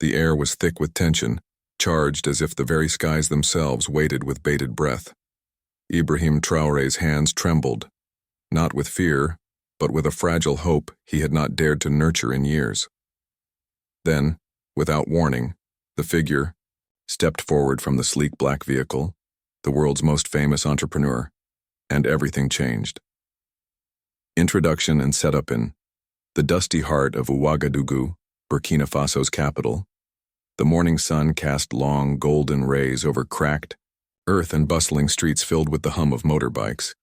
The air was thick with tension, charged as if the very skies themselves waited with bated breath. Ibrahim Traoré's hands trembled, not with fear, but with a fragile hope he had not dared to nurture in years. Then, without warning, the figure stepped forward from the sleek black vehicle, the world's most famous entrepreneur, and everything changed. Introduction and setup. In the dusty heart of Ouagadougou, Burkina Faso's capital, the morning sun cast long, golden rays over cracked earth and bustling streets filled with the hum of motorbikes,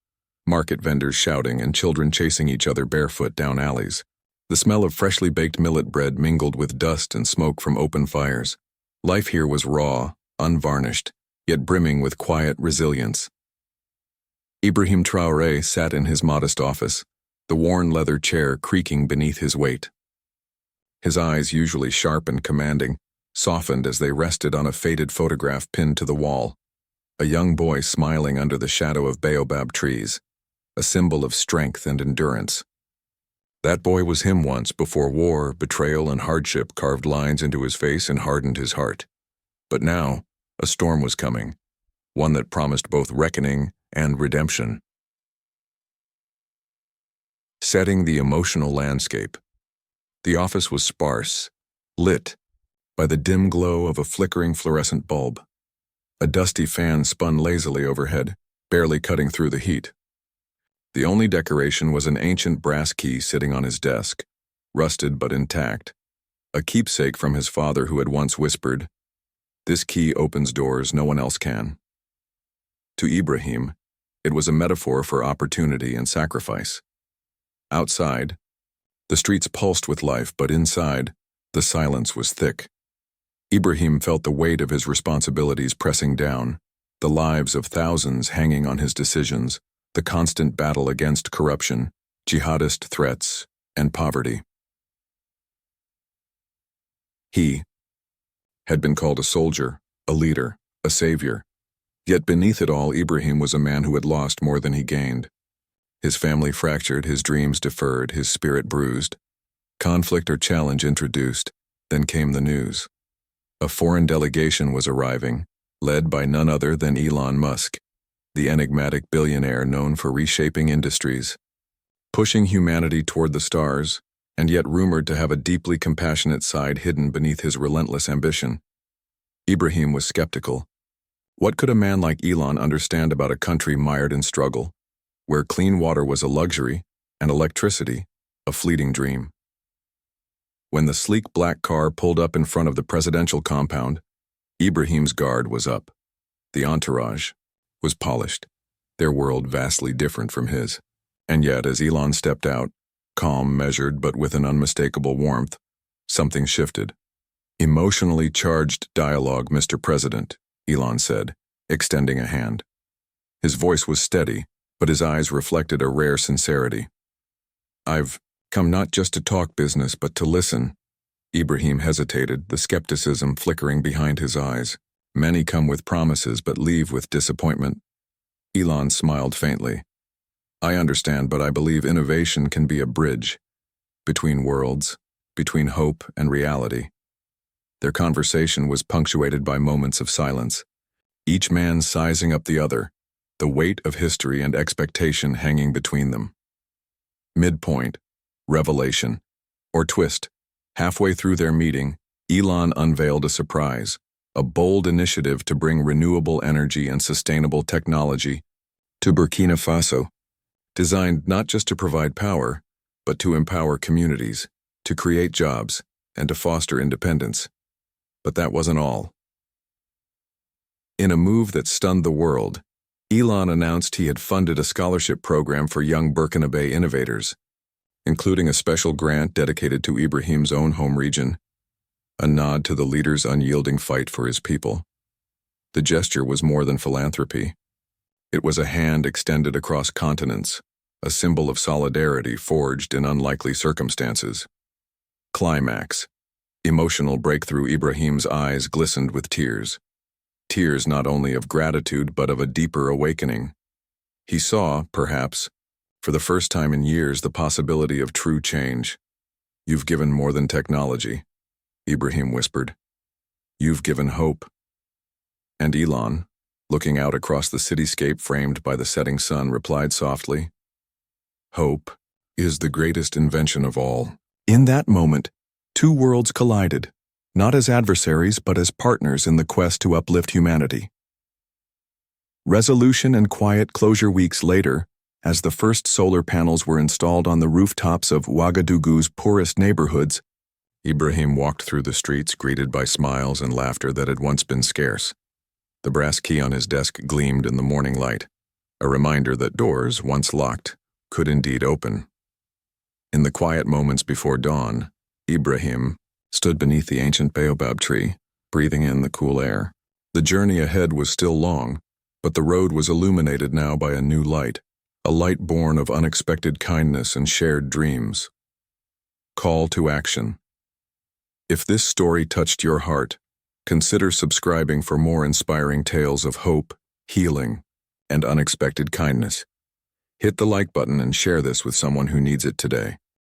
market vendors shouting and children chasing each other barefoot down alleys. The smell of freshly baked millet bread mingled with dust and smoke from open fires. Life here was raw, unvarnished, yet brimming with quiet resilience. Ibrahim Traoré sat in his modest office, the worn leather chair creaking beneath his weight. His eyes, usually sharp and commanding, softened as they rested on a faded photograph pinned to the wall. A young boy smiling under the shadow of baobab trees, a symbol of strength and endurance. That boy was him once, before war, betrayal, and hardship carved lines into his face and hardened his heart. But now, a storm was coming, one that promised both reckoning and redemption. Setting the emotional landscape. The office was sparse, lit by the dim glow of a flickering fluorescent bulb. A dusty fan spun lazily overhead, barely cutting through the heat. The only decoration was an ancient brass key sitting on his desk, rusted but intact, a keepsake from his father who had once whispered, "This key opens doors no one else can." To Ibrahim, it was a metaphor for opportunity and sacrifice. Outside, the streets pulsed with life, but inside, the silence was thick. Ibrahim felt the weight of his responsibilities pressing down, the lives of thousands hanging on his decisions, the constant battle against corruption, jihadist threats, and poverty. He had been called a soldier, a leader, a savior. Yet beneath it all, Ibrahim was a man who had lost more than he gained. His family fractured, his dreams deferred, his spirit bruised. Conflict or challenge introduced, then came the news. A foreign delegation was arriving, led by none other than Elon Musk, the enigmatic billionaire known for reshaping industries, pushing humanity toward the stars, and yet rumored to have a deeply compassionate side hidden beneath his relentless ambition. Ibrahim was skeptical. What could a man like Elon understand about a country mired in struggle, where clean water was a luxury and electricity a fleeting dream? When the sleek black car pulled up in front of the presidential compound, Ibrahim's guard was up. The entourage was polished, their world vastly different from his. And yet, as Elon stepped out, calm, measured, but with an unmistakable warmth, something shifted. "Emotionally charged dialogue, Mr. President," Elon said, extending a hand. His voice was steady, but his eyes reflected a rare sincerity. "I've come not just to talk business, but to listen." Ibrahim hesitated, the skepticism flickering behind his eyes. "Many come with promises but leave with disappointment." Elon smiled faintly. "I understand, but I believe innovation can be a bridge between worlds, between hope and reality." Their conversation was punctuated by moments of silence, each man sizing up the other, the weight of history and expectation hanging between them. Midpoint, revelation, or twist. Halfway through their meeting, Elon unveiled a surprise, a bold initiative to bring renewable energy and sustainable technology to Burkina Faso, designed not just to provide power, but to empower communities, to create jobs, and to foster independence. But that wasn't all. In a move that stunned the world, Elon announced he had funded a scholarship program for young Burkinabe innovators, including a special grant dedicated to Ibrahim's own home region, a nod to the leader's unyielding fight for his people. The gesture was more than philanthropy. It was a hand extended across continents, a symbol of solidarity forged in unlikely circumstances. Climax. Emotional breakthrough. Ibrahim's eyes glistened with tears. Tears not only of gratitude but of a deeper awakening. He saw, perhaps, for the first time in years, the possibility of true change. "You've given more than technology," Ibrahim whispered. You've given hope. And Elon, looking out across the cityscape framed by the setting sun, replied softly, "Hope is the greatest invention of all." In that moment, two worlds collided, not as adversaries but as partners in the quest to uplift humanity. Resolution and quiet closure weeks later, as the first solar panels were installed on the rooftops of Ouagadougou's poorest neighborhoods, Ibrahim walked through the streets greeted by smiles and laughter that had once been scarce. The brass key on his desk gleamed in the morning light, a reminder that doors, once locked, could indeed open. In the quiet moments before dawn, Ibrahim stood beneath the ancient baobab tree, breathing in the cool air. The journey ahead was still long, but the road was illuminated now by a new light, a light born of unexpected kindness and shared dreams. Call to action. If this story touched your heart, consider subscribing for more inspiring tales of hope, healing, and unexpected kindness. Hit the like button and share this with someone who needs it today.